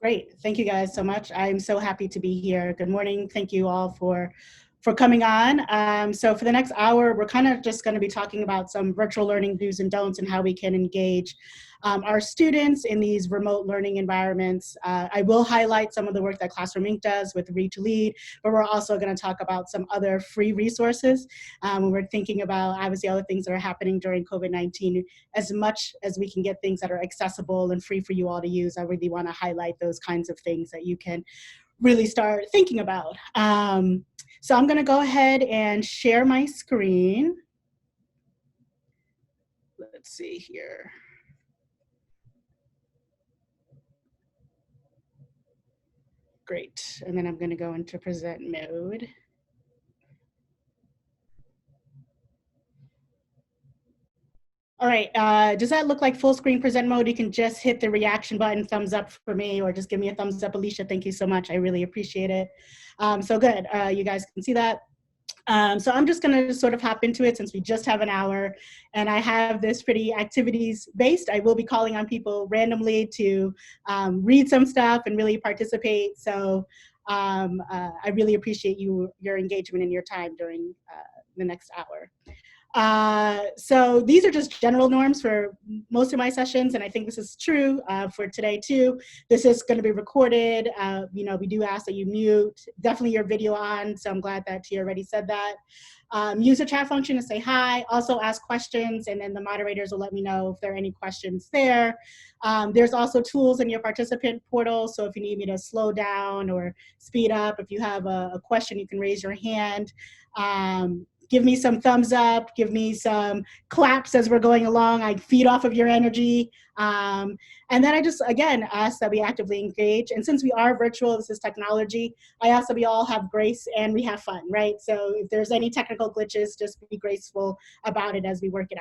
Great. Thank you guys so much. I'm so happy to be here. Good morning. Thank you all for coming on. So for the next hour, we're kind of just going to be talking about some virtual learning do's and don'ts and how we can engage our students in these remote learning environments. I will highlight some of the work that Classroom Inc. does with Read to Lead, but we're also going to talk about some other free resources when we're thinking about obviously other things that are happening during COVID-19. As much as we can get things that are accessible and free for you all to use, I really want to highlight those kinds of things that you can really start thinking about. So I'm going to go ahead and share my screen. Let's see here. Great. And then I'm going to go into present mode. All right, does that look like full screen present mode? You can just hit the reaction button, thumbs up for me, or just give me a thumbs up. Alicia, thank you so much. I really appreciate it. So good, you guys can see that. So I'm just gonna sort of hop into it since we just have an hour and I have this pretty activities based. I will be calling on people randomly to read some stuff and really participate. So I really appreciate your engagement and your time during the next hour. So these are just general norms for most of my sessions, and I think this is true for today too. This is going to be recorded. We do ask that you mute definitely your video on, so I'm glad that Tia already said that. Use the chat function to say hi, also ask questions, and then the moderators will let me know if there are any questions there. There's also tools in your participant portal, so if you need me to slow down or speed up, if you have a question, you can raise your hand. Give me some thumbs up, give me some claps as we're going along. I feed off of your energy. And then I just, again, ask that we actively engage. And since we are virtual, this is technology, I ask that we all have grace and we have fun, right? So if there's any technical glitches, just be graceful about it as we work it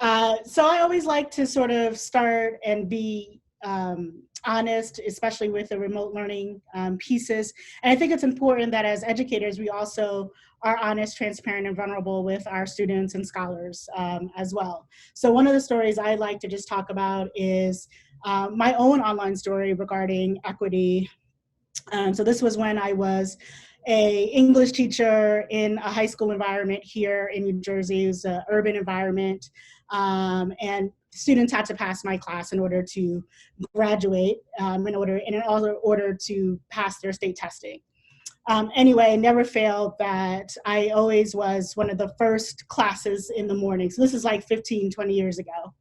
out. So I always like to sort of start and be honest, especially with the remote learning pieces. And I think it's important that as educators, we also are honest, transparent, and vulnerable with our students and scholars as well. So one of the stories I like to just talk about is my own online story regarding equity. So this was when I was a English teacher in a high school environment here in New Jersey. It was an urban environment. And students had to pass my class in order to graduate, in order to pass their state testing. Anyway, never failed that I always was one of the first classes in the morning. So this is like 15, 20 years ago.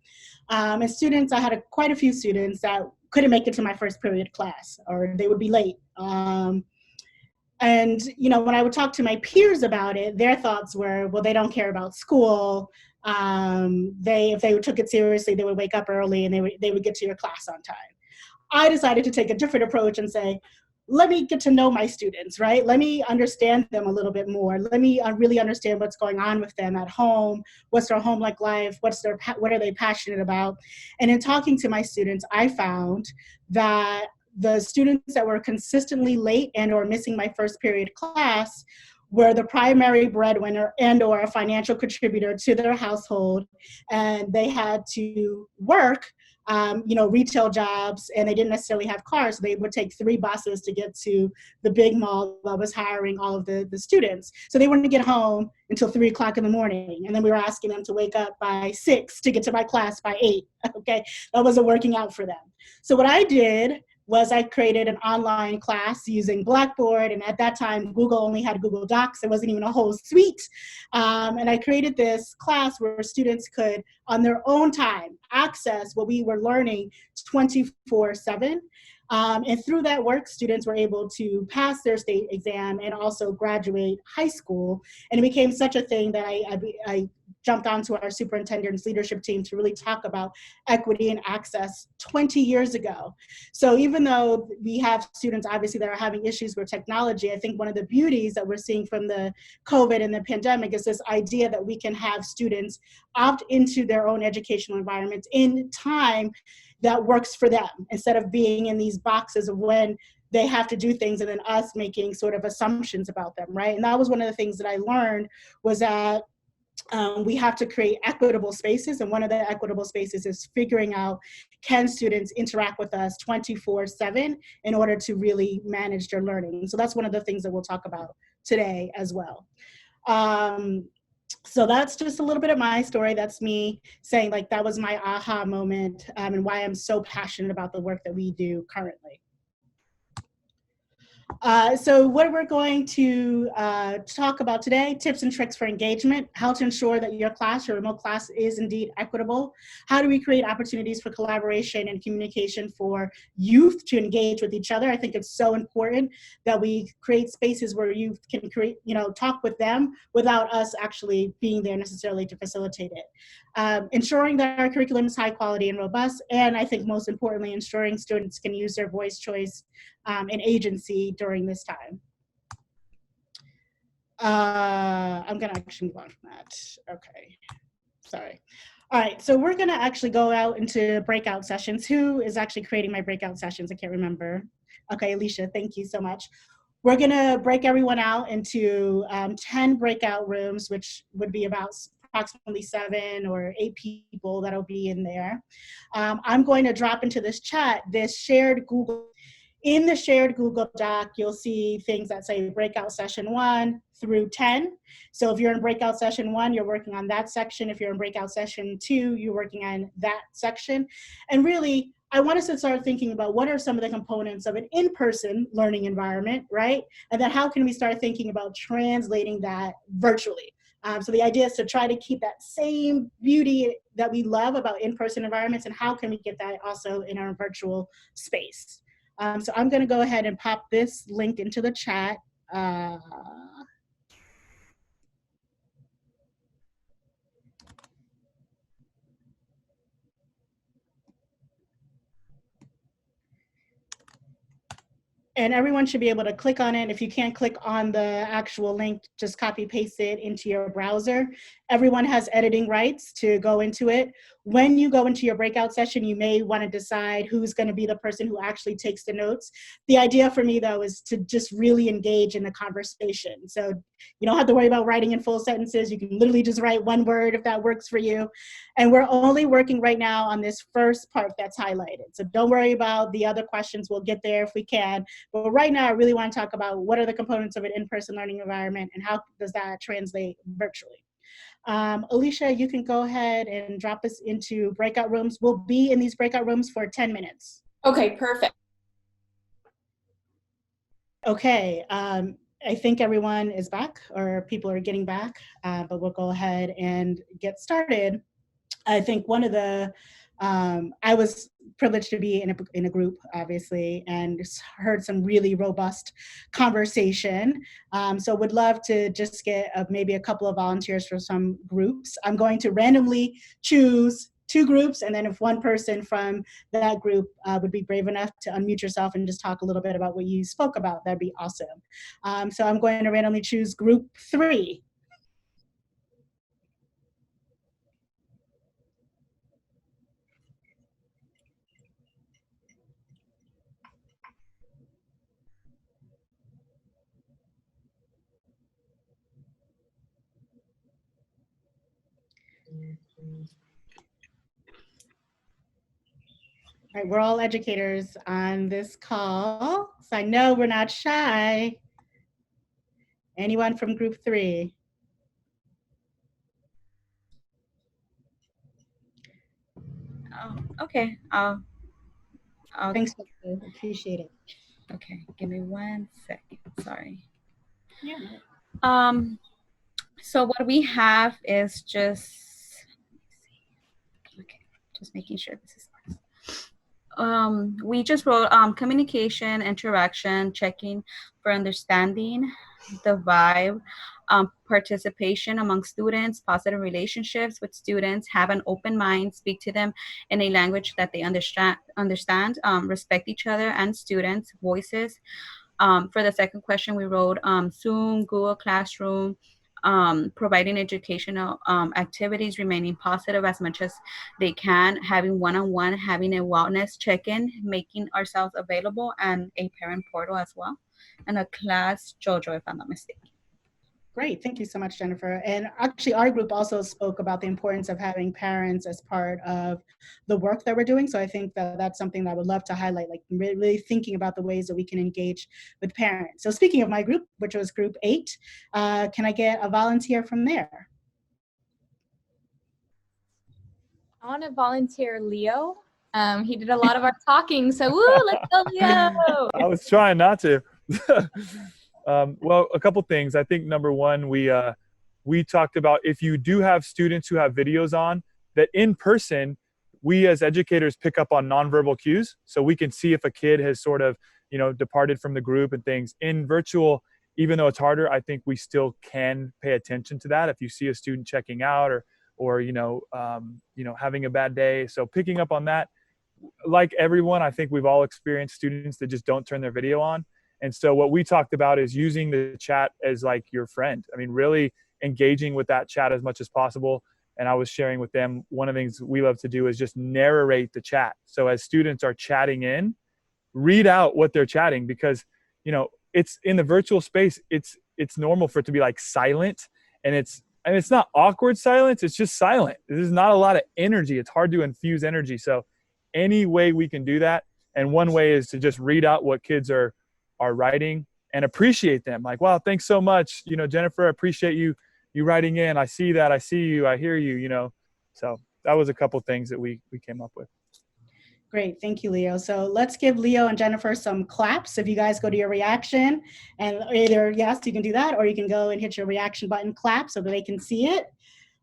And students, I had quite a few students that couldn't make it to my first period class, or they would be late. And when I would talk to my peers about it, their thoughts were, well, they don't care about school. If they took it seriously, they would wake up early and they would get to your class on time. I decided to take a different approach and say, let me get to know my students, right? Let me understand them a little bit more. Let me really understand what's going on with them at home. What's their home like life? What are they passionate about? And in talking to my students, I found that the students that were consistently late and or missing my first period class were the primary breadwinner and or a financial contributor to their household. And they had to work retail jobs, and they didn't necessarily have cars. So they would take 3 buses to get to the big mall that was hiring all of the students. So they wouldn't get home until 3 o'clock in the morning. And then we were asking them to wake up by 6 to get to my class by 8, okay? That wasn't working out for them. So what I did was I created an online class using Blackboard, and at that time, Google only had Google Docs. There wasn't even a whole suite. And I created this class where students could, on their own time, access what we were learning 24/7. And through that work, students were able to pass their state exam and also graduate high school. And it became such a thing that I jumped onto our superintendent's leadership team to really talk about equity and access 20 years ago. So even though we have students obviously that are having issues with technology, I think one of the beauties that we're seeing from the COVID and the pandemic is this idea that we can have students opt into their own educational environments in time that works for them, instead of being in these boxes of when they have to do things and then us making sort of assumptions about them, right? And that was one of the things that I learned, was that We have to create equitable spaces, and one of the equitable spaces is figuring out, can students interact with us 24/7 in order to really manage their learning? So that's one of the things that we'll talk about today as well. So that's just a little bit of my story. That's me saying, like, that was my aha moment, and why I'm so passionate about the work that we do currently. So what we're going to talk about today, tips and tricks for engagement, how to ensure that your class, your remote class, is indeed equitable. How do we create opportunities for collaboration and communication for youth to engage with each other? I think it's so important that we create spaces where youth can create, talk with them without us actually being there necessarily to facilitate it. Ensuring that our curriculum is high quality and robust, and I think most importantly, ensuring students can use their voice, choice, and agency during this time. I'm gonna actually move on from that. Okay, sorry. All right, so we're gonna actually go out into breakout sessions. Who is actually creating my breakout sessions? I can't remember. Okay, Alicia, thank you so much. We're gonna break everyone out into 10 breakout rooms, which would be about approximately 7 or 8 people that'll be in there. I'm going to drop into this chat this shared Google. In the shared Google Doc, you'll see things that say breakout session 1 through 10. So if you're in breakout session 1, you're working on that section. If you're in breakout session 2, you're working on that section. And really, I want us to start thinking about what are some of the components of an in-person learning environment, right? And then how can we start thinking about translating that virtually? So the idea is to try to keep that same beauty that we love about in-person environments, and how can we get that also in our virtual space? So I'm going to go ahead and pop this link into the chat. And everyone should be able to click on it. If you can't click on the actual link, just copy paste it into your browser. Everyone has editing rights to go into it. When you go into your breakout session, you may want to decide who's going to be the person who actually takes the notes. The idea for me, though, is to just really engage in the conversation. So you don't have to worry about writing in full sentences. You can literally just write one word if that works for you. And we're only working right now on this first part that's highlighted. So don't worry about the other questions. We'll get there if we can. But right now, I really want to talk about what are the components of an in-person learning environment and how does that translate virtually. Alicia, you can go ahead and drop us into breakout rooms. We'll be in these breakout rooms for 10 minutes. Okay, perfect. Okay, I think everyone is back, or people are getting back, but we'll go ahead and get started. I think one of the, I was privileged to be in a group, obviously, and heard some really robust conversation. So would love to just get maybe a couple of volunteers for some groups. I'm going to randomly choose 2 groups, and then if one person from that group would be brave enough to unmute yourself and just talk a little bit about what you spoke about, that'd be awesome. So I'm going to randomly choose group 3. All right, we're all educators on this call, so I know we're not shy. Anyone from group 3? Okay. Thanks, appreciate it. Okay, give me 1 second. Sorry. Yeah. So what we have is just, okay, just making sure this is. We just wrote communication, interaction, checking for understanding, the vibe, participation among students, positive relationships with students, have an open mind, speak to them in a language that they understand, respect each other and students' voices. For the second question, we wrote Zoom, Google Classroom, providing educational activities, remaining positive as much as they can, having one-on-one, having a wellness check-in, making ourselves available, and a parent portal as well, and a class JoJo, if I'm not mistaken. Great, thank you so much, Jennifer. And actually, our group also spoke about the importance of having parents as part of the work that we're doing. So I think that that's something that I would love to highlight, like really thinking about the ways that we can engage with parents. So speaking of my group, which was group 8, can I get a volunteer from there? I want to volunteer Leo. He did a lot of our talking, so woo, let's go, Leo! I was trying not to. Well, a couple things. I think number one, we talked about if you do have students who have videos on, that in person, we as educators pick up on nonverbal cues, so we can see if a kid has sort of, departed from the group and things. In virtual, even though it's harder, I think we still can pay attention to that. If you see a student checking out or having a bad day, so picking up on that. Like everyone, I think we've all experienced students that just don't turn their video on. And so what we talked about is using the chat as like your friend. I mean, really engaging with that chat as much as possible. And I was sharing with them, one of the things we love to do is just narrate the chat. So as students are chatting in, read out what they're chatting, because, it's in the virtual space, it's normal for it to be like silent, and it's not awkward silence. It's just silent. There's not a lot of energy. It's hard to infuse energy. So any way we can do that. And one way is to just read out what kids are writing and appreciate them. Like, wow, thanks so much. Jennifer, I appreciate you writing in. I see that. I see you. I hear you, So that was a couple things that we came up with. Great, thank you, Leo. So let's give Leo and Jennifer some claps. If you guys go to your reaction, and either, yes, you can do that, or you can go and hit your reaction button, clap, so that they can see it.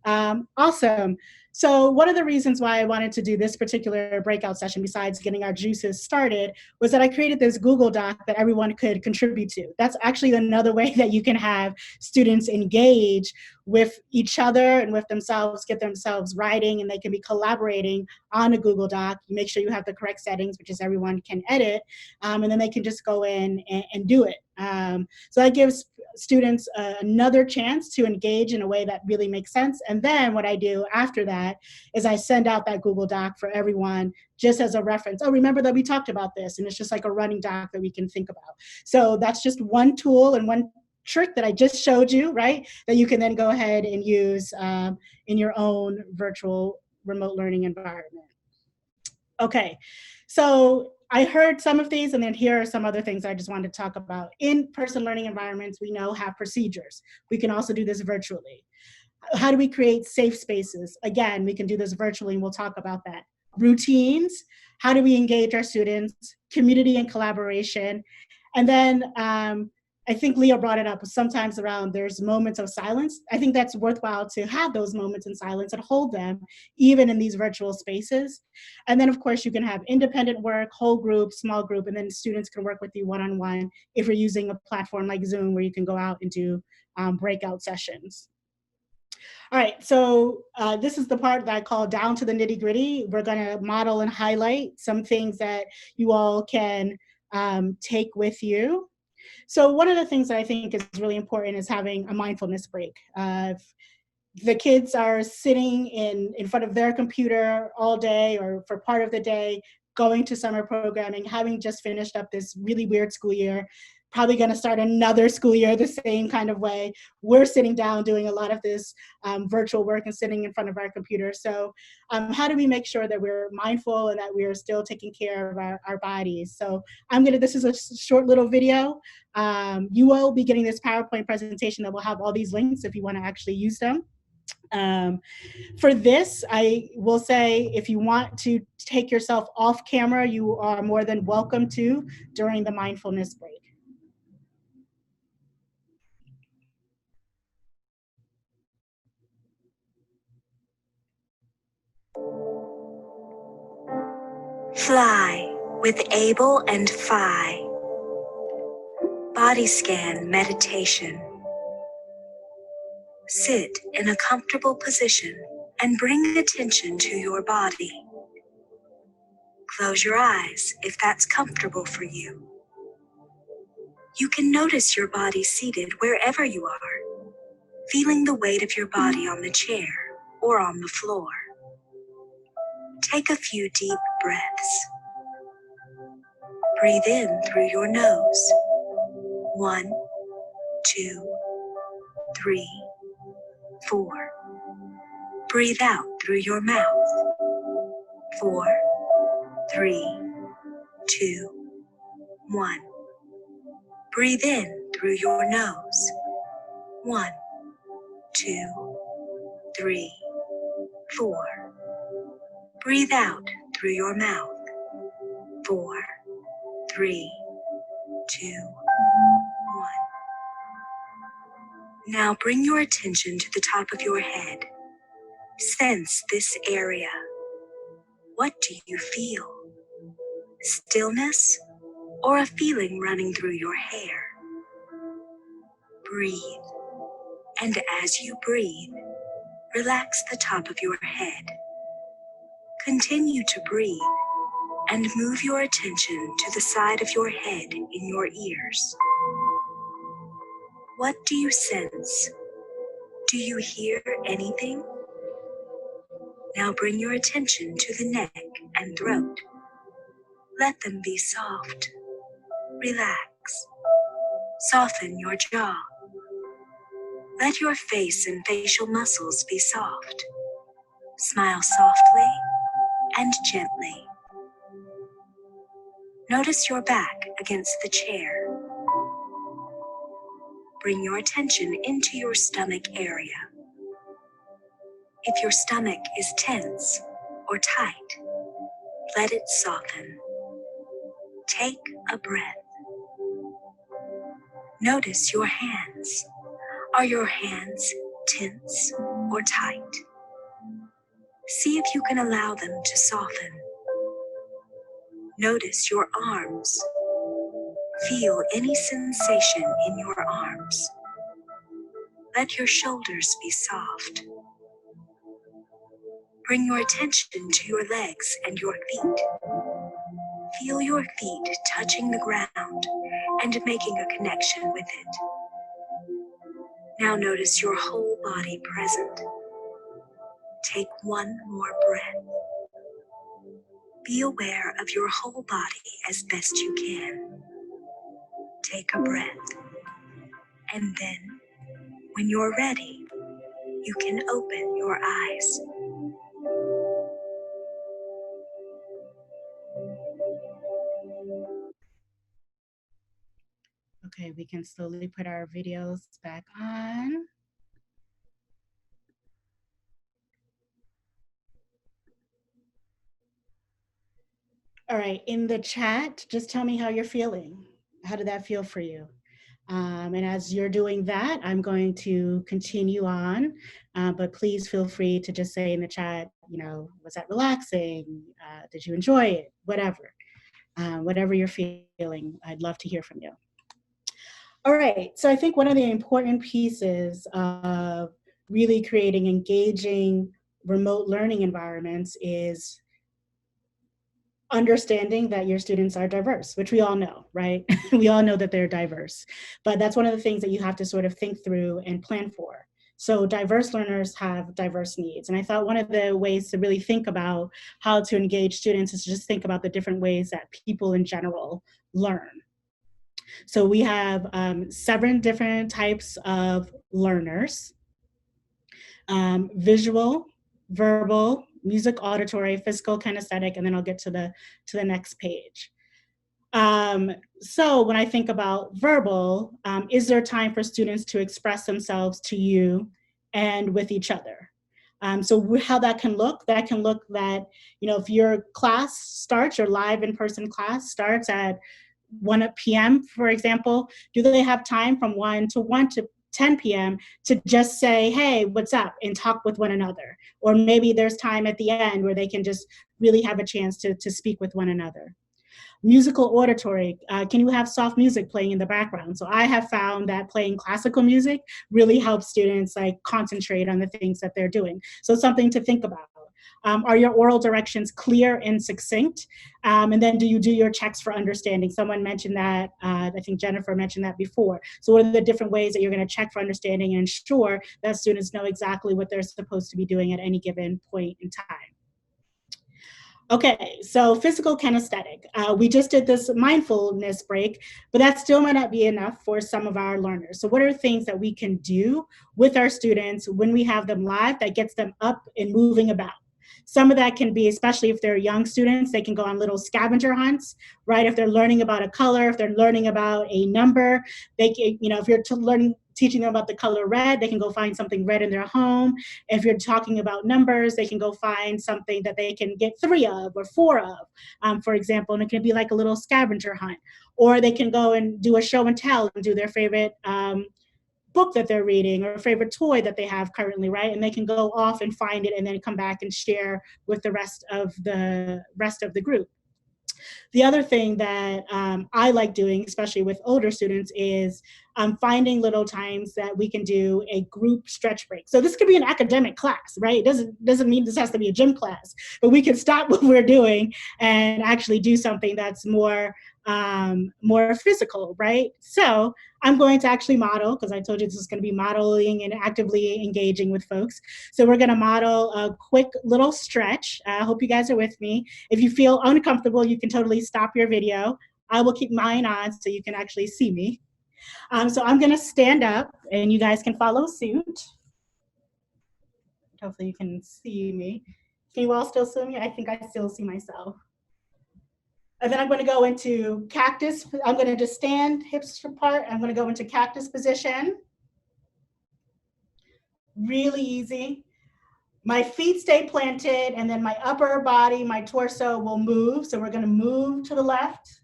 Awesome. So one of the reasons why I wanted to do this particular breakout session, besides getting our juices started, was that I created this Google Doc that everyone could contribute to. That's actually another way that you can have students engage with each other and with themselves, get themselves writing, and they can be collaborating on a Google Doc. You make sure you have the correct settings, which is everyone can edit, and then they can just go in and do it. So that gives students another chance to engage in a way that really makes sense. And then what I do after that is I send out that Google Doc for everyone just as a reference. Oh, remember that we talked about this, and it's just like a running doc that we can think about. So that's just one tool and one trick that I just showed you, right? That you can then go ahead and use in your own virtual remote learning environment. Okay, so I heard some of these, and then here are some other things I just wanted to talk about. In-person learning environments, we know, have procedures. We can also do this virtually. How do we create safe spaces? Again, we can do this virtually, and we'll talk about that. Routines, how do we engage our students? Community and collaboration. And then I think Leo brought it up, sometimes around there's moments of silence. I think that's worthwhile to have those moments in silence and hold them even in these virtual spaces. And then of course you can have independent work, whole group, small group, and then students can work with you one-on-one if you're using a platform like Zoom where you can go out and do breakout sessions. All right, so this is the part that I call down to the nitty gritty. We're gonna model and highlight some things that you all can take with you. So one of the things that I think is really important is having a mindfulness break. The kids are sitting in front of their computer all day or for part of the day, going to summer programming, having just finished up this really weird school year, probably going to start another school year the same kind of way. We're sitting down doing a lot of this virtual work and sitting in front of our computer. So how do we make sure that we're mindful and that we're still taking care of our bodies? So this is a short little video. You will be getting this PowerPoint presentation that will have all these links if you want to actually use them. For this, I will say, if you want to take yourself off camera, you are more than welcome to during the mindfulness break. Fly with Abel and Phi. Body scan meditation. Sit in a comfortable position and bring attention to your body. Close your eyes if that's comfortable for you. You can notice your body seated wherever you are, feeling the weight of your body on the chair or on the floor. Take a few deep breaths. Breathe in through your nose. 1, 2, 3, 4. Breathe out through your mouth. 4, 3, 2, 1. Breathe in through your nose. 1, 2, 3, 4. Breathe out through your mouth. 4, 3, 2, 1. Now bring your attention to the top of your head. Sense this area. What do you feel? Stillness or a feeling running through your hair? Breathe. And as you breathe, relax the top of your head. Continue to breathe and move your attention to the side of your head in your ears. What do you sense? Do you hear anything? Now bring your attention to the neck and throat. Let them be soft. Relax. Soften your jaw. Let your face and facial muscles be soft. Smile softly and gently. Notice your back against the chair. Bring your attention into your stomach area. If your stomach is tense or tight, let it soften. Take a breath. Notice your hands. Are your hands tense or tight? See if you can allow them to soften. Notice your arms. Feel any sensation in your arms. Let your shoulders be soft. Bring your attention to your legs and your feet. Feel your feet touching the ground and making a connection with it. Now notice your whole body present. Take one more breath. Be aware of your whole body as best you can. Take a breath. And then, when you're ready, you can open your eyes. Okay, we can slowly put our videos back on. All right, in the chat, just tell me how you're feeling. How did that feel for you? And as you're doing that, I'm going to continue on, but please feel free to just say in the chat, you know, was that relaxing? Did you enjoy it? Whatever you're feeling, I'd love to hear from you. All right, so I think one of the important pieces of really creating engaging remote learning environments is understanding that your students are diverse, which we all know, right? We all know that they're diverse, but that's one of the things that you have to sort of think through and plan for. So diverse learners have diverse needs. And I thought one of the ways to really think about how to engage students is to just think about the different ways that people in general learn. So we have 7 different types of learners: visual, verbal, music, auditory, physical, kinesthetic, and then I'll get to the next page. So when I think about verbal, is there time for students to express themselves to you and with each other? So how that can look that, you know, if your class starts, your live in-person class starts at 1 p.m., for example, do they have time from 1 to 10 p.m. to just say, hey, what's up, and talk with one another? Or maybe there's time at the end where they can just really have a chance to speak with one another. Musical auditory, can you have soft music playing in the background? So I have found that playing classical music really helps students like concentrate on the things that they're doing. So something to think about. Are your oral directions clear and succinct? And then do you do your checks for understanding? Someone mentioned that, I think Jennifer mentioned that before. So what are the different ways that you're gonna check for understanding and ensure that students know exactly what they're supposed to be doing at any given point in time? Okay, so physical kinesthetic. We just did this mindfulness break, but that still might not be enough for some of our learners. So what are things that we can do with our students when we have them live that gets them up and moving about? Some of that can be, especially if they're young students, they can go on little scavenger hunts, right? If they're learning about a color, if they're learning about a number, they can, if you're teaching them about the color red, they can go find something red in their home. If you're talking about numbers, they can go find something that they can get 3 of or 4 of, for example, and it can be like a little scavenger hunt. Or they can go and do a show and tell and do their favorite book that they're reading or a favorite toy that they have currently, right? And they can go off and find it and then come back and share with the rest of the group. The other thing that I like doing, especially with older students, is finding little times that we can do a group stretch break. So this could be an academic class, right? It doesn't mean this has to be a gym class, but we can stop what we're doing and actually do something that's more physical, right? So I'm going to actually model, because I told you this is going to be modeling and actively engaging with folks. So we're going to model a quick little stretch. I hope you guys are with me. If you feel uncomfortable, you can totally stop your video. I will keep mine on so you can actually see me. So I'm going to stand up and you guys can follow suit. Hopefully you can see me. Can you all still see me? I think I still see myself. And then I'm going to go into cactus. I'm going to just stand hips apart. I'm going to go into cactus position. Really easy. My feet stay planted, and then my upper body, my torso will move. So we're going to move to the left.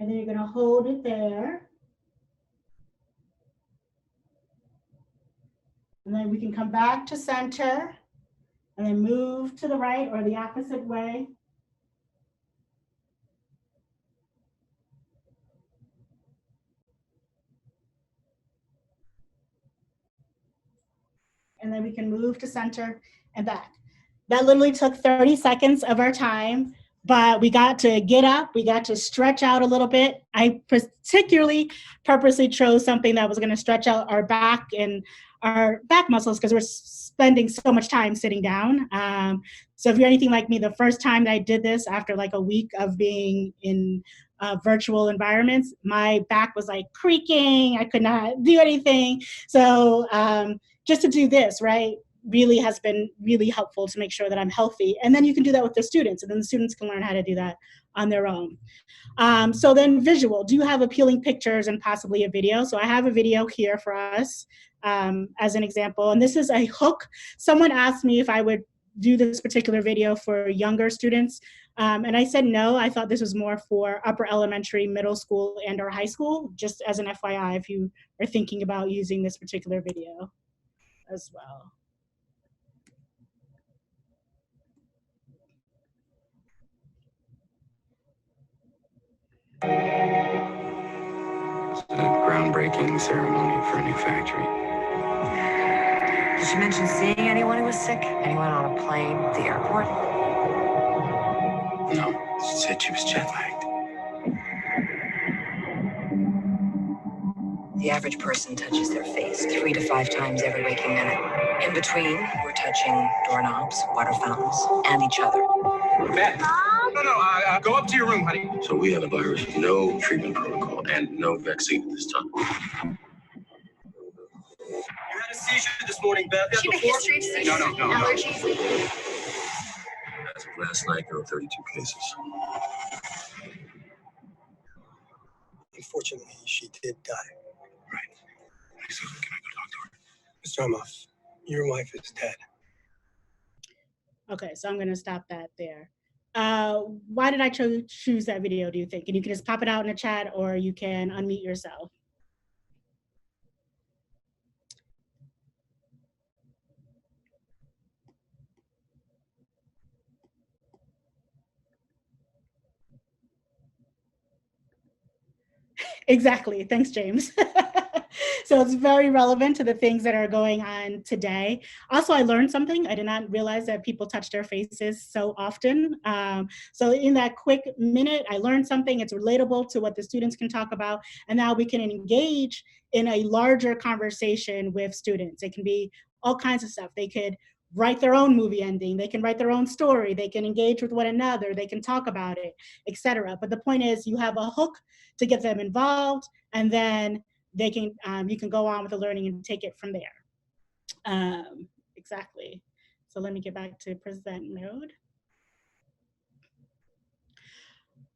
And then you're going to hold it there. And then we can come back to center and then move to the right or the opposite way. And then we can move to center and back. That literally took 30 seconds of our time, but we got to get up, we got to stretch out a little bit. I particularly purposely chose something that was going to stretch out our back and our back muscles because we're spending so much time sitting down. So if you're anything like me, the first time that I did this after like a week of being in virtual environments, my back was like creaking. I could not do anything. So just to do this, right, really has been really helpful to make sure that I'm healthy. And then you can do that with the students, and then the students can learn how to do that on their own. So then visual, do you have appealing pictures and possibly a video? So I have a video here for us as an example, and this is a hook. Someone asked me if I would do this particular video for younger students, and I said no. I thought this was more for upper elementary, middle school, and or high school, just as an FYI if you are thinking about using this particular video as well. It's a groundbreaking ceremony for a new factory. Did she mention seeing anyone who was sick? Anyone on a plane at the airport? No, she said she was jet lagged. The average person touches their face 3 to 5 times every waking minute. In between, we're touching doorknobs, water fountains, and each other. Matt, no, go up to your room, honey. So we had a virus, no treatment protocol, and no vaccine at this time. You had a seizure this morning, Beth. She had a history of seizures, allergies. As of last night, there were 32 cases. Unfortunately, she did die. Right. Excuse me, can I go talk to her? Mr. Amos, your wife is dead. Okay, so I'm going to stop that there. Why did I choose that video, do you think? And you can just pop it out in the chat or you can unmute yourself. Exactly. Thanks, James. So it's very relevant to the things that are going on today. Also, I learned something. I did not realize that people touch their faces so often. So in that quick minute, I learned something. It's relatable to what the students can talk about. And now we can engage in a larger conversation with students. It can be all kinds of stuff. They could write their own movie ending. They can write their own story. They can engage with one another. They can talk about it, etc. But the point is, you have a hook to get them involved, and then they can you can go on with the learning and take it from there. Exactly. So let me get back to present mode.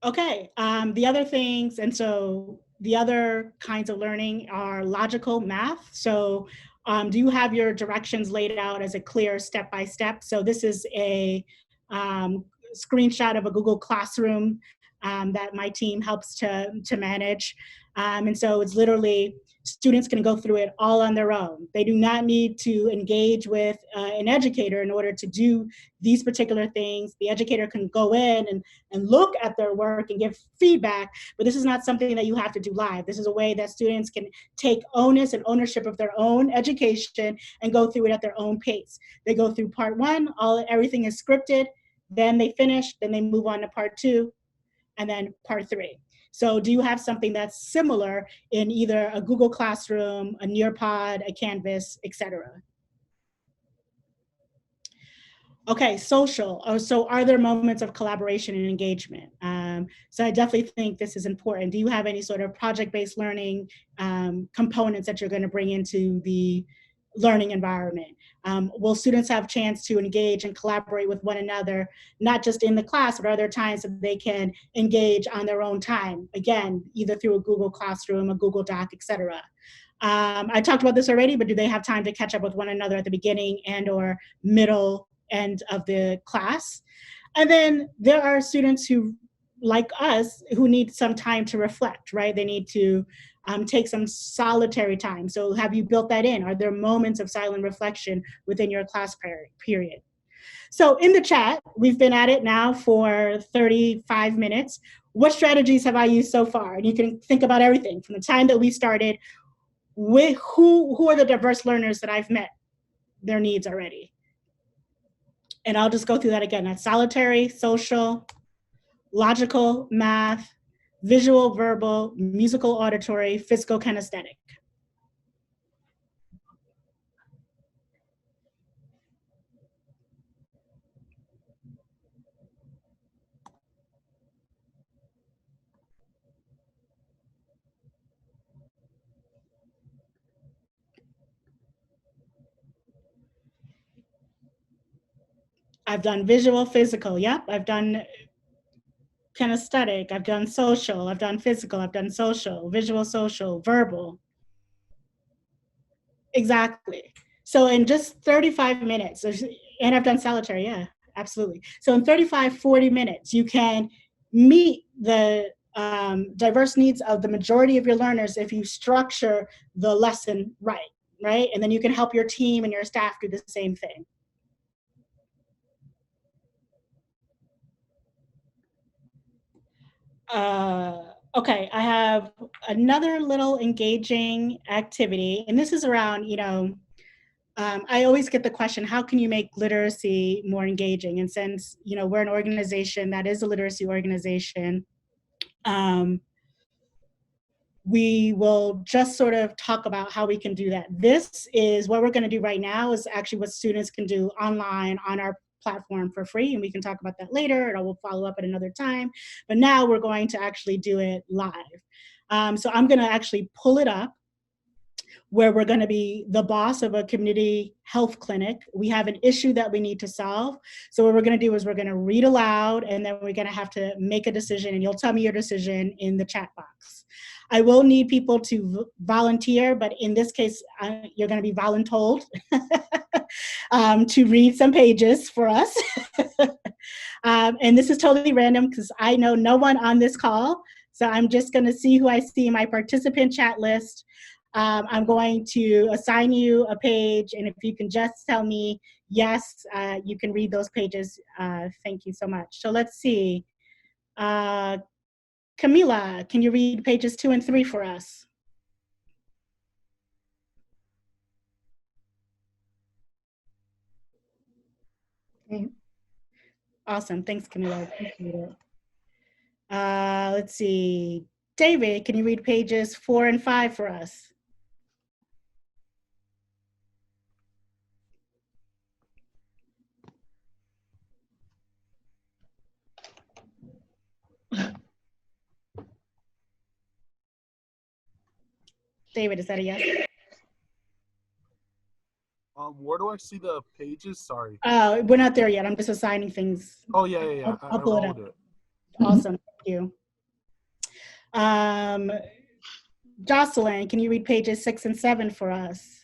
Okay, the other things, and so the other kinds of learning are logical math. So do you have your directions laid out as a clear step-by-step? So this is a screenshot of a Google Classroom that my team helps to manage. And so it's literally, students can go through it all on their own. They do not need to engage with an educator in order to do these particular things. The educator can go in and look at their work and give feedback, but this is not something that you have to do live. This is a way that students can take onus and ownership of their own education and go through it at their own pace. They go through part one, everything is scripted, then they finish, then they move on to part two, and then part three. So do you have something that's similar in either a Google Classroom, a Nearpod, a Canvas, etc.? Okay, social. So are there moments of collaboration and engagement? So I definitely think this is important. Do you have any sort of project-based learning components that you're going to bring into the learning environment? Will students have a chance to engage and collaborate with one another, not just in the class, but other times that they can engage on their own time? Again, either through a Google Classroom, a Google Doc, etc. I talked about this already, but do they have time to catch up with one another at the beginning and or middle end of the class? And then there are students who, like us, who need some time to reflect, right? They need to take some solitary time. So have you built that in? Are there moments of silent reflection within your class period? So in the chat, we've been at it now for 35 minutes. What strategies have I used so far? And you can think about everything from the time that we started, with who are the diverse learners that I've met their needs already. And I'll just go through that again. That's solitary, social, logical, math, visual, verbal, musical, auditory, physical, kinesthetic. I've done visual, physical, yep. I've done kinesthetic, I've done social, I've done physical, I've done social, visual, social, verbal. Exactly. So in just 35 minutes, and I've done solitary, yeah, absolutely. So in 35, 40 minutes, you can meet the diverse needs of the majority of your learners if you structure the lesson right? And then you can help your team and your staff do the same thing. Okay, I have another little engaging activity, and this is around, I always get the question, how can you make literacy more engaging? And since, we're an organization that is a literacy organization, we will just sort of talk about how we can do that. This is what we're going to do right now, is actually what students can do online on our platform for free, and we can talk about that later, and I will follow up at another time. But now we're going to actually do it live. So I'm going to actually pull it up, where we're going to be the boss of a community health clinic. We have an issue that we need to solve. So what we're going to do is we're going to read aloud, and then we're going to have to make a decision, and you'll tell me your decision in the chat box. I will need people to volunteer, but in this case, you're going to be voluntold to read some pages for us. And this is totally random because I know no one on this call. So I'm just going to see who I see in my participant chat list. I'm going to assign you a page, and if you can just tell me yes, you can read those pages. Thank you so much. So let's see. Camila, can you read pages 2 and 3 for us? Awesome. Thanks, Camila. Appreciate it. Let's see. David, can you read pages 4 and 5 for us? David, is that a yes? Where do I see the pages? Sorry. We're not there yet. I'm just assigning things. Oh, yeah. I'll pull it up. It. Awesome. Thank you. Jocelyn, can you read pages 6 and 7 for us?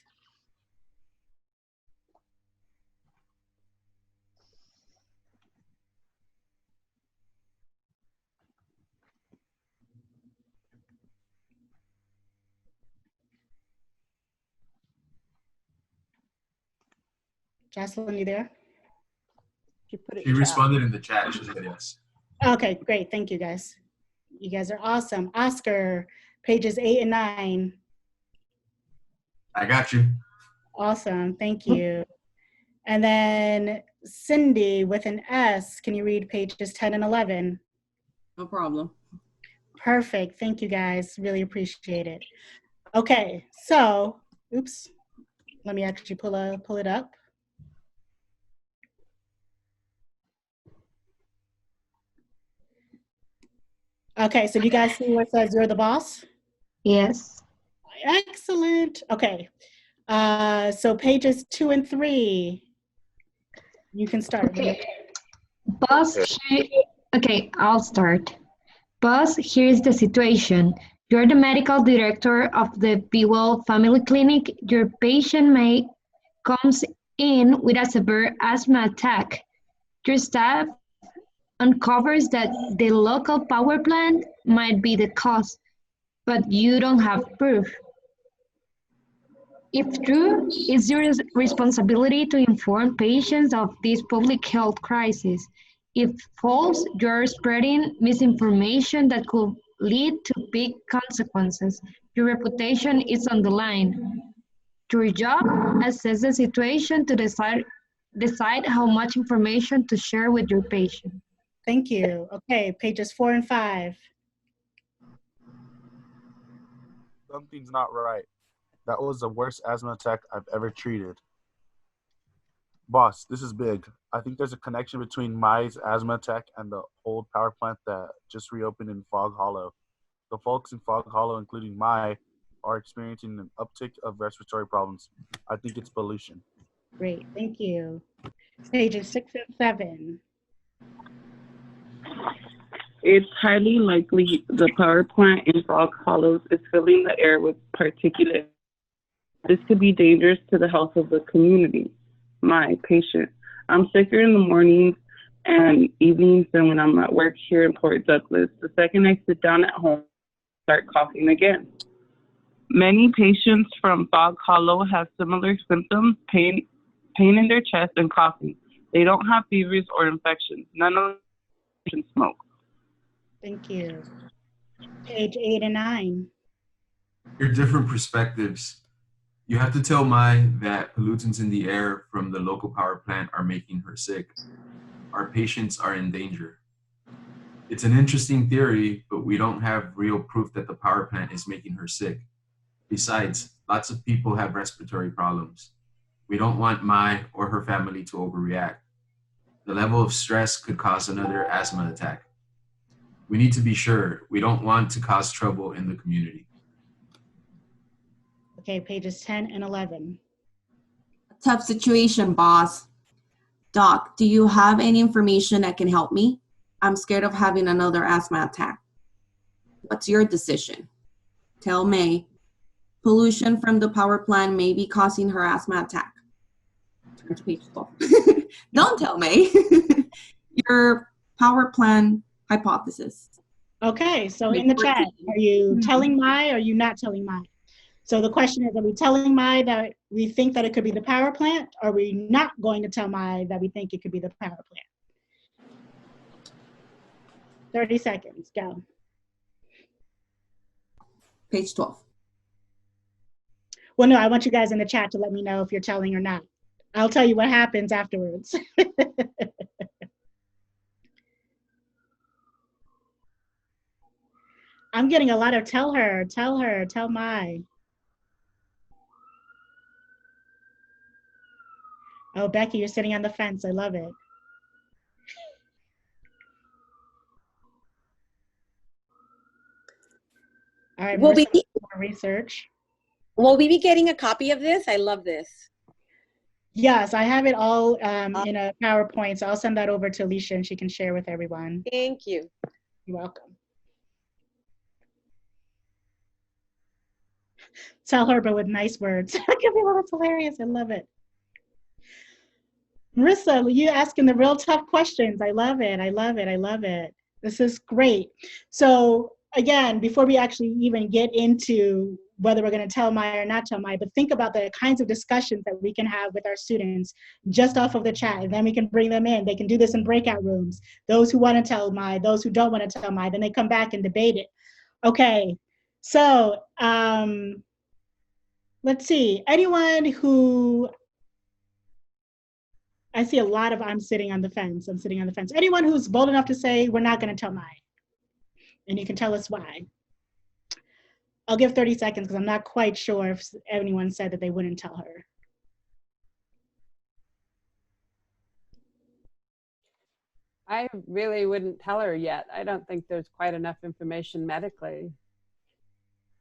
Jocelyn, you there? She responded in the chat. She said yes. Okay, great. Thank you, guys. You guys are awesome. Oscar, pages 8 and 9. I got you. Awesome. Thank you. And then Cindy with an S, can you read pages 10 and 11? No problem. Perfect. Thank you, guys. Really appreciate it. Okay, so, oops. Let me actually pull it up. Okay, so do you guys see where it says you're the boss? Yes. Excellent. Okay. So pages 2 and 3. You can start. Okay. Okay, I'll start. Boss, here's the situation. You're the medical director of the Bewell Family Clinic. Your patient comes in with a severe asthma attack. Your staff uncovers that the local power plant might be the cause, but you don't have proof. If true, it's your responsibility to inform patients of this public health crisis. If false, you're spreading misinformation that could lead to big consequences. Your reputation is on the line. Your job, assess the situation to decide how much information to share with your patient. Thank you. Okay, pages 4 and 5. Something's not right. That was the worst asthma attack I've ever treated. Boss, this is big. I think there's a connection between Mai's asthma attack and the old power plant that just reopened in Fog Hollow. The folks in Fog Hollow, including Mai, are experiencing an uptick of respiratory problems. I think it's pollution. Great, thank you. Pages 6 and 7. It's highly likely the power plant in Fog Hollows is filling the air with particulate. This could be dangerous to the health of the community. My patient. I'm sicker in the mornings and evenings than when I'm at work here in Port Douglas. The second I sit down at home, I start coughing again. Many patients from Fog Hollow have similar symptoms, pain in their chest and coughing. They don't have fevers or infections. None of them can smoke. Thank you. Page 8 and 9. Your different perspectives. You have to tell Mai that pollutants in the air from the local power plant are making her sick. Our patients are in danger. It's an interesting theory, but we don't have real proof that the power plant is making her sick. Besides, lots of people have respiratory problems. We don't want Mai or her family to overreact. The level of stress could cause another asthma attack. We need to be sure. We don't want to cause trouble in the community. Okay, pages 10 and 11. Tough situation, boss. Doc, do you have any information that can help me? I'm scared of having another asthma attack. What's your decision? Tell May. Pollution from the power plant may be causing her asthma attack. Turn to page 12. Don't tell May. Your power plant hypothesis. Okay, so in the chat, are you telling Mai or are you not telling Mai? So the question is, are we telling Mai that we think that it could be the power plant? Or are we not going to tell Mai that we think it could be the power plant? 30 seconds, go. Page 12. Well, no, I want you guys in the chat to let me know if you're telling or not. I'll tell you what happens afterwards. I'm getting a lot of tell her, tell my. Oh, Becky, you're sitting on the fence. I love it. All right, Will Marissa, we, more research. will we be getting a copy of this? I love this. Yes, I have it all in a PowerPoint, so I'll send that over to Alicia and she can share with everyone. Thank you. You're welcome. Tell her, but with nice words. That's hilarious. I love it. Marissa, you asking the real tough questions. I love it. I love it. I love it. This is great. So again, before we actually even get into whether we're going to tell Maya or not tell Maya, but think about the kinds of discussions that we can have with our students just off of the chat, and then we can bring them in. They can do this in breakout rooms. Those who want to tell Maya, those who don't want to tell Maya, then they come back and debate it. Okay, so let's see. Anyone who, I see a lot of I'm sitting on the fence. I'm sitting on the fence. Anyone who's bold enough to say, we're not going to tell Maya, and you can tell us why. I'll give 30 seconds because I'm not quite sure if anyone said that they wouldn't tell her. I really wouldn't tell her yet. I don't think there's quite enough information medically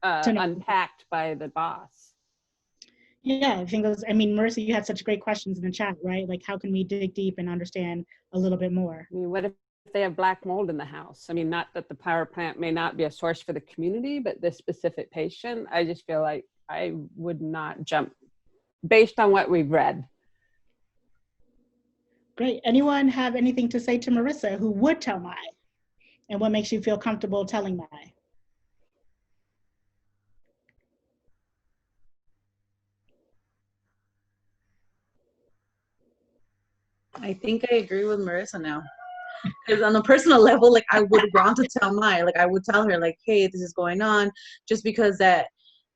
unpacked by the boss. Yeah, I think those, I mean, Marissa, you had such great questions in the chat, right? Like, how can we dig deep and understand a little bit more? I mean, what if they have black mold in the house? I mean, not that the power plant may not be a source for the community, but this specific patient, I just feel like I would not jump based on what we've read. Great. Anyone have anything to say to Marissa who would tell Mai? And what makes you feel comfortable telling Mai? I think I agree with Marissa now. Because on a personal level, like I would want to tell Mai, like I would tell her, like, hey, this is going on, just because that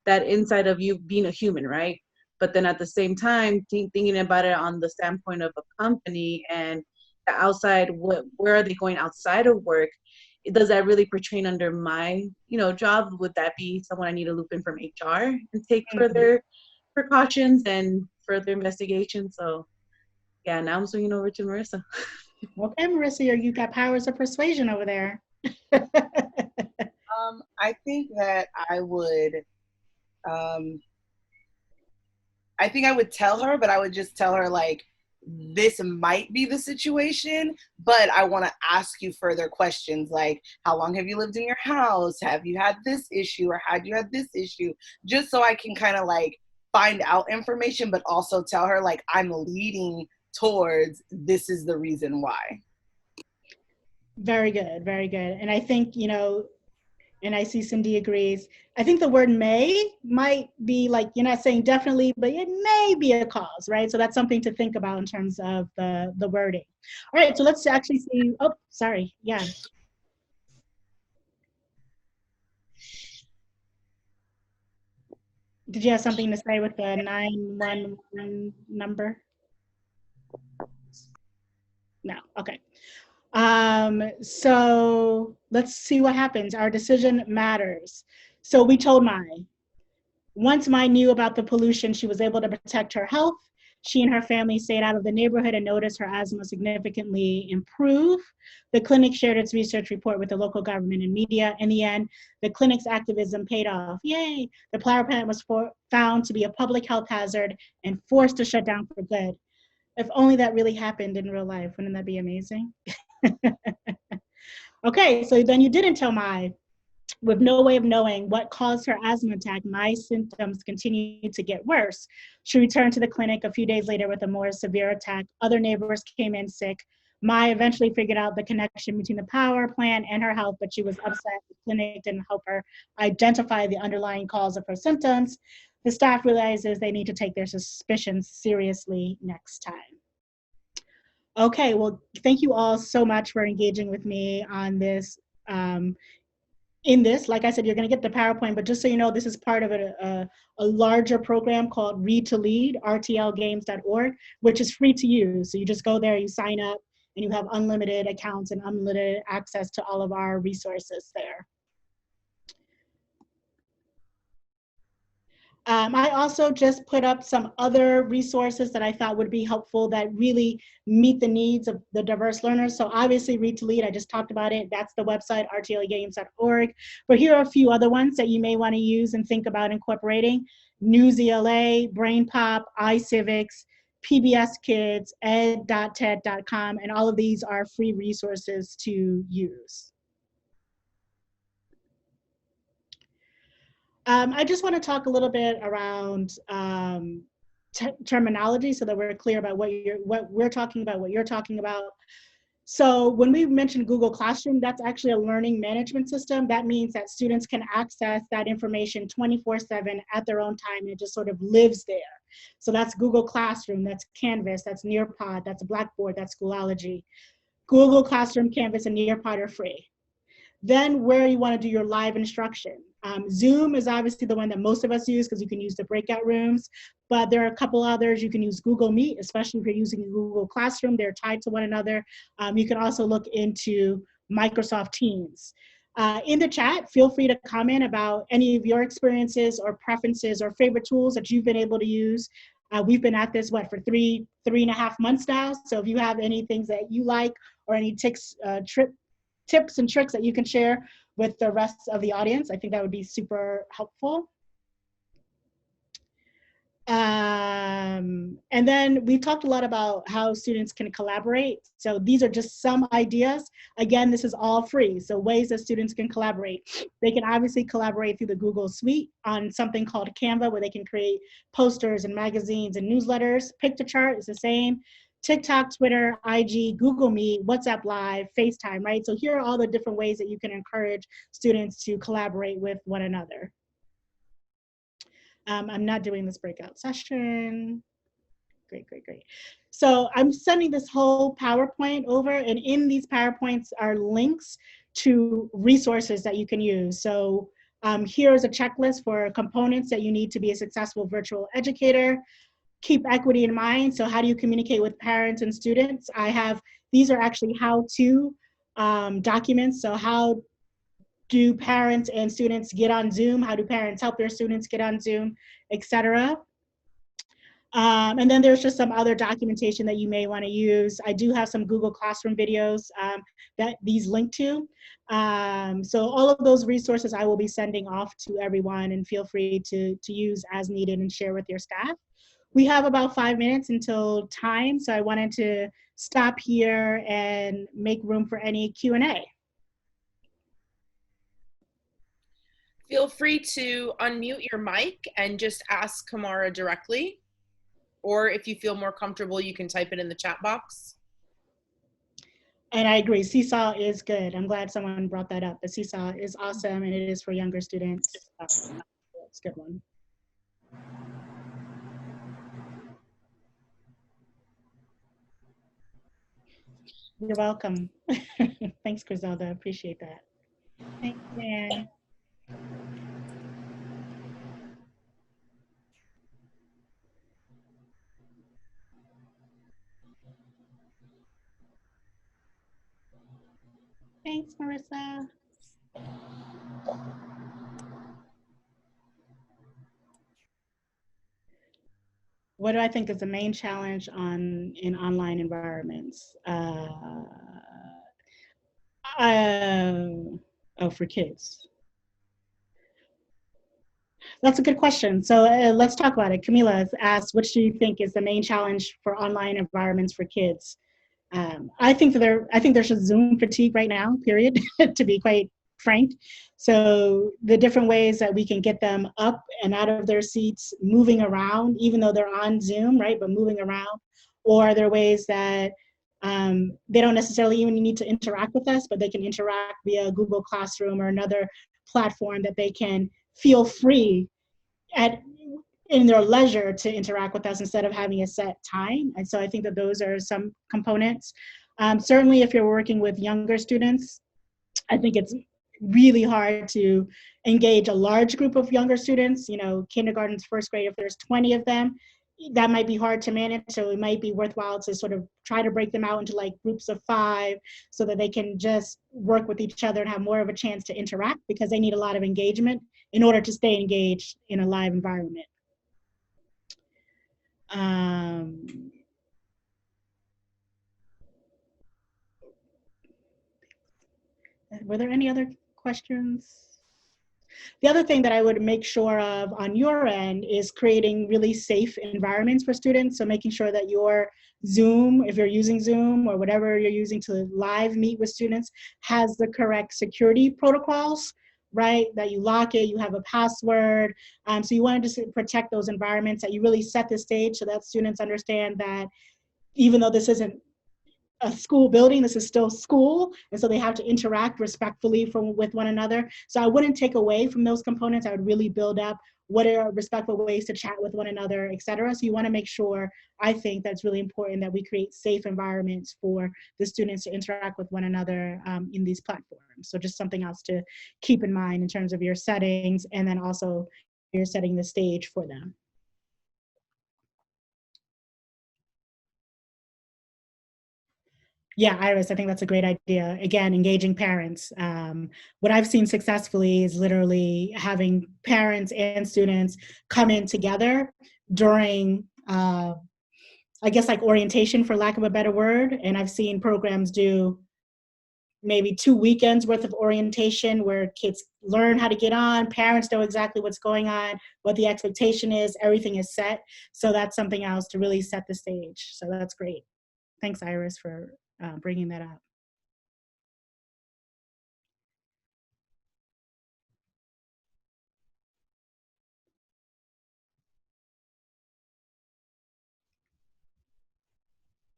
inside of you being a human, right? But then at the same time, thinking about it on the standpoint of a company and the outside, where are they going outside of work? Does that really pertain under my, job? Would that be someone I need to loop in from HR and take further precautions and further investigation? So yeah, now I'm swinging over to Marissa. Okay, Marissa, you got powers of persuasion over there. I think that I would, I think I would tell her, but I would just tell her, like, this might be the situation, but I want to ask you further questions, like, how long have you lived in your house? Have you had this issue, or had you had this issue? Just so I can kind of, like, find out information, but also tell her, like, I'm leading towards this is the reason why. Very good, very good. And I think, and I see Cindy agrees, I think the word might be like, you're not saying definitely, but it may be a cause, right? So that's something to think about in terms of the wording. All right, so let's actually see, oh, sorry, yeah. Did you have something to say with the 911 number? No, okay. So let's see what happens. Our decision matters. So we told Mai. Once Mai knew about the pollution, she was able to protect her health. She and her family stayed out of the neighborhood and noticed her asthma significantly improve. The clinic shared its research report with the local government and media. In the end, the clinic's activism paid off. Yay! The power plant was found to be a public health hazard and forced to shut down for good. If only that really happened in real life. Wouldn't that be amazing? Okay, so then you didn't tell Mai. With no way of knowing what caused her asthma attack, Mai's symptoms continued to get worse. She returned to the clinic a few days later with a more severe attack. Other neighbors came in sick. Mai eventually figured out the connection between the power plant and her health, but she was upset the clinic didn't help her identify the underlying cause of her symptoms. The staff realizes they need to take their suspicions seriously next time. Okay, well, thank you all so much for engaging with me on this. In this, like I said, you're going to get the PowerPoint, but just so you know, this is part of a larger program called Read to Lead, rtlgames.org, which is free to use. So you just go there, you sign up, and you have unlimited accounts and unlimited access to all of our resources there. I also just put up some other resources that I thought would be helpful that really meet the needs of the diverse learners. So obviously Read to Lead, I just talked about it. That's the website, rtlgames.org. But here are a few other ones that you may want to use and think about incorporating. News ELA, Brain Pop, iCivics, PBS Kids, ed.ted.com, and all of these are free resources to use. I just want to talk a little bit around terminology so that we're clear about what we're talking about, what you're talking about. So when we mentioned Google Classroom, that's actually a learning management system. That means that students can access that information 24/7 at their own time, and it just sort of lives there. So that's Google Classroom, that's Canvas, that's Nearpod, that's Blackboard, that's Schoology. Google Classroom, Canvas, and Nearpod are free. Then where you want to do your live instruction. Zoom is obviously the one that most of us use because you can use the breakout rooms, but there are a couple others. You can use Google Meet, especially if you're using Google Classroom. They're tied to one another. You can also look into Microsoft Teams. In the chat, feel free to comment about any of your experiences or preferences or favorite tools that you've been able to use. We've been at this, for three and a half months now. So if you have any things that you like or any tips and tricks that you can share with the rest of the audience, I think that would be super helpful. And then we've talked a lot about how students can collaborate. So these are just some ideas. Again, this is all free. So ways that students can collaborate. They can obviously collaborate through the Google Suite on something called Canva, where they can create posters and magazines and newsletters. Pictochart is the same. TikTok, Twitter, IG, Google Meet, WhatsApp Live, FaceTime, right? So here are all the different ways that you can encourage students to collaborate with one another. I'm not doing this breakout session. Great. So I'm sending this whole PowerPoint over, and in these PowerPoints are links to resources that you can use. So here's a checklist for components that you need to be a successful virtual educator. Keep equity in mind. So how do you communicate with parents and students? These are actually how-to documents. So how do parents and students get on Zoom? How do parents help their students get on Zoom, etc.? And then there's just some other documentation that you may want to use. I do have some Google Classroom videos that these link to. So all of those resources I will be sending off to everyone, and feel free to use as needed and share with your staff. We have about 5 minutes until time, so I wanted to stop here and make room for any Q&A. Feel free to unmute your mic and just ask Kwamara directly. Or if you feel more comfortable, you can type it in the chat box. And I agree, Seesaw is good. I'm glad someone brought that up. The Seesaw is awesome, and it is for younger students. It's a good one. You're welcome. Thanks, Griselda. Appreciate that. Thanks, Dan. Thanks, Marissa. What do I think is the main challenge in online environments? For kids. That's a good question. So let's talk about it. Camila has asked, what do you think is the main challenge for online environments for kids? I think there's a Zoom fatigue right now, period, to be quite frank. So the different ways that we can get them up and out of their seats, moving around, even though they're on Zoom, right, but moving around. Or are there ways that they don't necessarily even need to interact with us, but they can interact via Google Classroom or another platform that they can feel free in their leisure to interact with us instead of having a set time. And so I think that those are some components. Certainly if you're working with younger students, I think it's really hard to engage a large group of younger students, kindergarten to first grade. If there's 20 of them, that might be hard to manage. So it might be worthwhile to sort of try to break them out into like groups of 5 so that they can just work with each other and have more of a chance to interact, because they need a lot of engagement in order to stay engaged in a live environment. Were there any other questions? The other thing that I would make sure of on your end is creating really safe environments for students. So making sure that your Zoom, if you're using Zoom or whatever you're using to live meet with students, has the correct security protocols, right? That you lock it, you have a password. So you want to just protect those environments, that you really set the stage so that students understand that even though this isn't a school building, this is still school, and so they have to interact respectfully with one another. So I wouldn't take away from those components. I would really build up what are respectful ways to chat with one another, et cetera. So you want to make sure, I think that's really important, that we create safe environments for the students to interact with one another in these platforms. So just something else to keep in mind in terms of your settings, and then also you're setting the stage for them. Yeah, Iris, I think that's a great idea. Again, engaging parents. What I've seen successfully is literally having parents and students come in together during, I guess, like orientation, for lack of a better word. And I've seen programs do maybe 2 weekends worth of orientation where kids learn how to get on, parents know exactly what's going on, what the expectation is, everything is set. So that's something else to really set the stage. So that's great. Thanks, Iris, for bringing that up.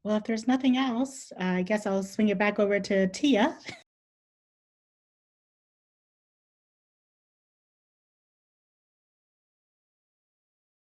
Well, if there's nothing else, I guess I'll swing it back over to Tia.